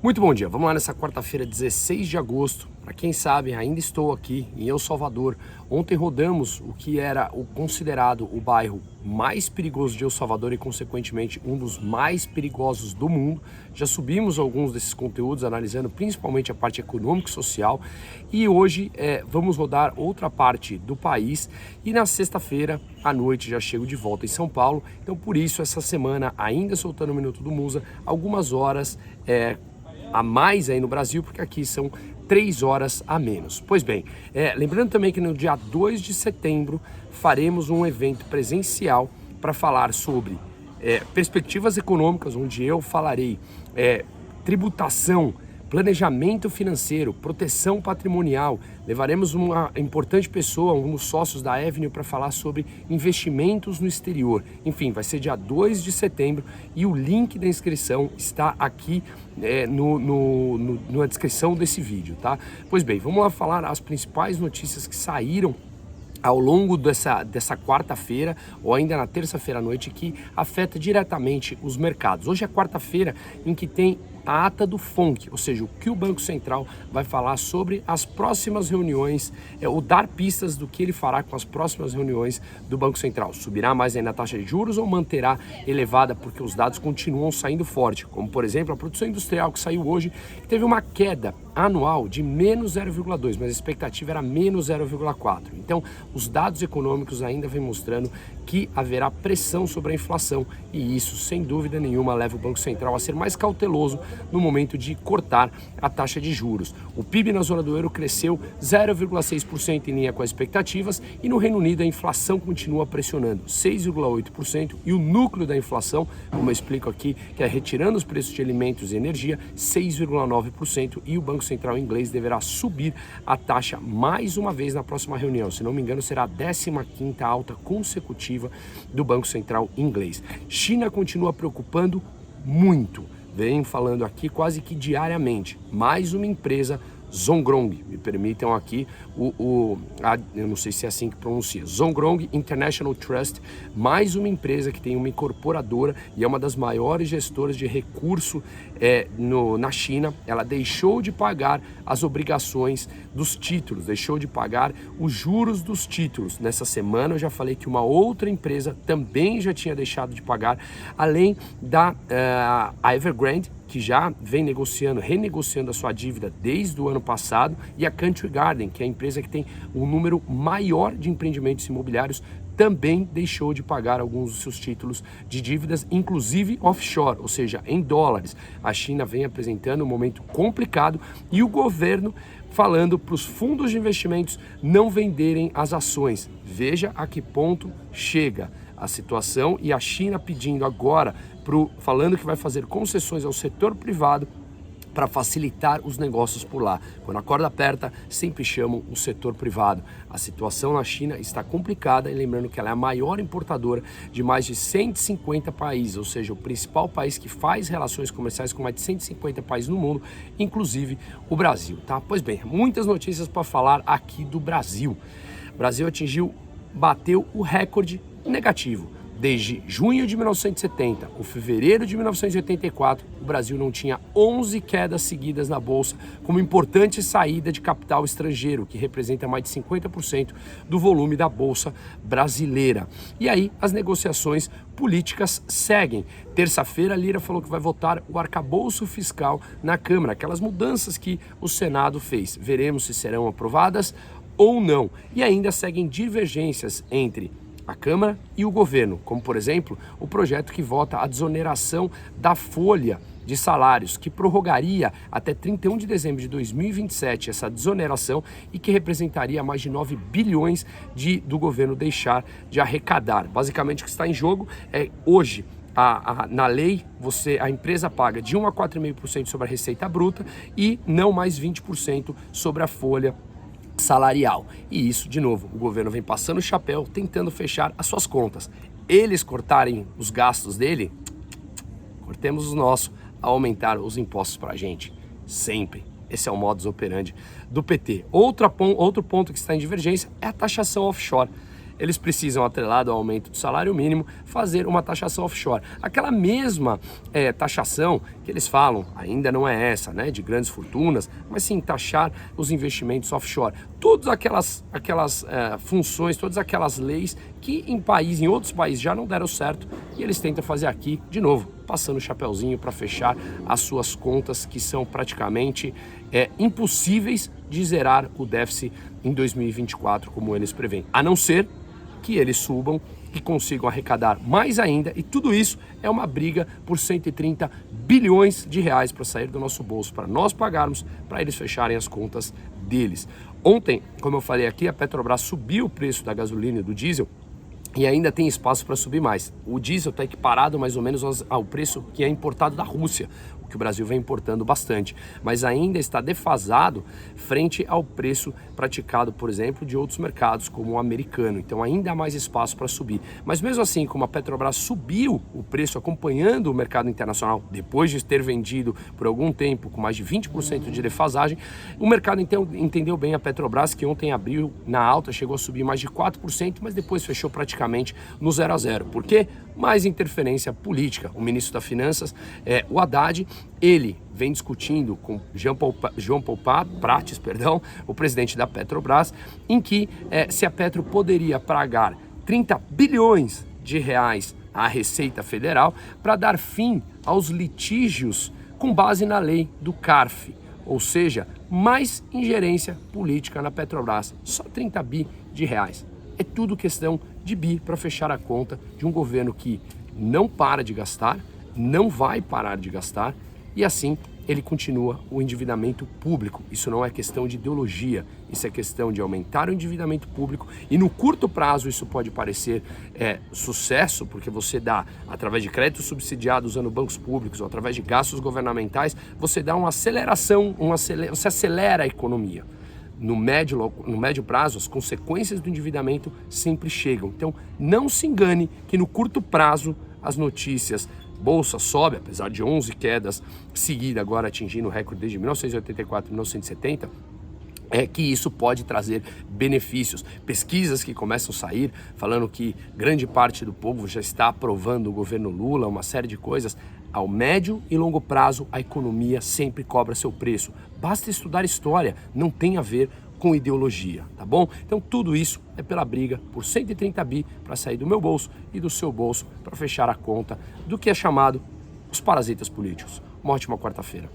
Muito bom dia, vamos lá nessa quarta-feira, 16 de agosto. Para quem sabe, ainda estou aqui em El Salvador. Ontem rodamos o que era considerado o bairro mais perigoso de El Salvador e, consequentemente, um dos mais perigosos do mundo. Já subimos alguns desses conteúdos, analisando principalmente a parte econômica e social. E hoje vamos rodar outra parte do país. E na sexta-feira, à noite, já chego de volta em São Paulo. Então, por isso, essa semana, ainda soltando o Minuto do Musa, algumas horas a mais aí no Brasil, porque aqui são 3 horas a menos. Pois bem, lembrando também que no dia 2 de setembro faremos um evento presencial para falar sobre perspectivas econômicas, onde eu falarei tributação, planejamento financeiro, proteção patrimonial. Levaremos uma importante pessoa, um dos sócios da Avenue, para falar sobre investimentos no exterior. Enfim, vai ser dia 2 de setembro e o link da inscrição está aqui na descrição desse vídeo, tá? Pois bem, vamos lá falar as principais notícias que saíram ao longo dessa quarta-feira ou ainda na terça-feira à noite, que afeta diretamente os mercados. Hoje é quarta-feira em que tem a ata do FONC, ou seja, o que o Banco Central vai falar sobre as próximas reuniões, ou dar pistas do que ele fará com as próximas reuniões do Banco Central. Subirá mais ainda a taxa de juros ou manterá elevada, porque os dados continuam saindo forte, como por exemplo a produção industrial que saiu hoje, que teve uma queda anual de menos 0,2, mas a expectativa era menos 0,4. Então, os dados econômicos ainda vêm mostrando que haverá pressão sobre a inflação e isso, sem dúvida nenhuma, leva o Banco Central a ser mais cauteloso no momento de cortar a taxa de juros. O PIB na zona do euro cresceu 0,6% em linha com as expectativas e no Reino Unido a inflação continua pressionando 6,8% e o núcleo da inflação, como eu explico aqui, que é retirando os preços de alimentos e energia, 6,9%, e o Banco Central inglês deverá subir a taxa mais uma vez na próxima reunião. Se não me engano, será a 15ª alta consecutiva do Banco Central inglês. China continua preocupando muito. Venho falando aqui quase que diariamente. Mais uma empresa, Zongrong, me permitam aqui, eu não sei se é assim que pronuncia, Zongrong International Trust, mais uma empresa que tem uma incorporadora e é uma das maiores gestoras de recurso na China. Ela deixou de pagar as obrigações dos títulos, deixou de pagar os juros dos títulos. Nessa semana eu já falei que uma outra empresa também já tinha deixado de pagar, além da Evergrande, que já vem renegociando a sua dívida desde o ano passado, e a Country Garden, que é a empresa que tem um número maior de empreendimentos imobiliários, também deixou de pagar alguns dos seus títulos de dívidas, inclusive offshore, ou seja, em dólares. A China vem apresentando um momento complicado e o governo falando para os fundos de investimentos não venderem as ações. Veja a que ponto chega a situação, e a China pedindo agora, falando que vai fazer concessões ao setor privado para facilitar os negócios por lá. Quando a corda aperta, sempre chamam o setor privado. A situação na China está complicada, e lembrando que ela é a maior importadora de mais de 150 países, ou seja, o principal país que faz relações comerciais com mais de 150 países no mundo, inclusive o Brasil, tá? Pois bem, muitas notícias para falar aqui do Brasil. O Brasil bateu o recorde negativo. Desde junho de 1970 ou fevereiro de 1984, o Brasil não tinha 11 quedas seguidas na Bolsa, como importante saída de capital estrangeiro, que representa mais de 50% do volume da Bolsa brasileira. E aí, as negociações políticas seguem. Terça-feira, a Lira falou que vai votar o arcabouço fiscal na Câmara, aquelas mudanças que o Senado fez. Veremos se serão aprovadas ou não. E ainda seguem divergências entre a Câmara e o governo, como por exemplo o projeto que vota a desoneração da folha de salários, que prorrogaria até 31 de dezembro de 2027 essa desoneração e que representaria mais de 9 bilhões do governo deixar de arrecadar. Basicamente o que está em jogo é hoje, na lei, a empresa paga de 1 a 4,5% sobre a receita bruta e não mais 20% sobre a folha salarial. E isso, de novo, o governo vem passando o chapéu, tentando fechar as suas contas. Eles cortarem os gastos dele, cortemos os nossos, a aumentar os impostos para a gente. Sempre. Esse é o modus operandi do PT. Outro ponto que está em divergência é a taxação offshore. eles precisam, atrelado ao aumento do salário mínimo, fazer uma taxação offshore. Aquela mesma taxação que eles falam, ainda não é essa, né, de grandes fortunas, mas sim taxar os investimentos offshore. Todas aquelas funções, todas aquelas leis que em outros países já não deram certo e eles tentam fazer aqui, de novo, passando o chapeuzinho para fechar as suas contas que são praticamente impossíveis de zerar o déficit em 2024, como eles prevêem, a não ser que eles subam e consigam arrecadar mais ainda, e tudo isso é uma briga por 130 bilhões de reais para sair do nosso bolso, para nós pagarmos, para eles fecharem as contas deles. Ontem, como eu falei aqui, a Petrobras subiu o preço da gasolina e do diesel, e ainda tem espaço para subir mais. O diesel está equiparado mais ou menos ao preço que é importado da Rússia, o que o Brasil vem importando bastante, mas ainda está defasado frente ao preço praticado, por exemplo, de outros mercados, como o americano. Então ainda há mais espaço para subir. Mas mesmo assim, como a Petrobras subiu o preço acompanhando o mercado internacional, depois de ter vendido por algum tempo com mais de 20% de defasagem, o mercado então entendeu bem a Petrobras, que ontem abriu na alta, chegou a subir mais de 4%, mas depois fechou praticamente no 0 a 0. Por quê? Mais interferência política. O ministro das Finanças, o Haddad, ele vem discutindo com João Paulo Prates, o presidente da Petrobras, em que se a Petro poderia pagar 30 bilhões de reais à Receita Federal para dar fim aos litígios com base na lei do CARF, ou seja, mais ingerência política na Petrobras, só 30 bi de reais. É tudo questão de bi para fechar a conta de um governo que não para de gastar, não vai parar de gastar, e assim ele continua o endividamento público. Isso não é questão de ideologia, isso é questão de aumentar o endividamento público, e no curto prazo isso pode parecer sucesso, porque você dá, através de créditos subsidiados usando bancos públicos ou através de gastos governamentais, você dá uma aceleração, você acelera a economia. No médio prazo, as consequências do endividamento sempre chegam. Então, não se engane que no curto prazo as notícias, bolsa sobe, apesar de 11 quedas seguidas, agora atingindo o recorde desde 1984 e 1970, que isso pode trazer benefícios. Pesquisas que começam a sair falando que grande parte do povo já está aprovando o governo Lula, uma série de coisas. Ao médio e longo prazo, a economia sempre cobra seu preço. Basta estudar história, não tem a ver com ideologia, tá bom? Então tudo isso é pela briga por 130 bi para sair do meu bolso e do seu bolso para fechar a conta do que é chamado os parasitas políticos. Uma ótima quarta-feira.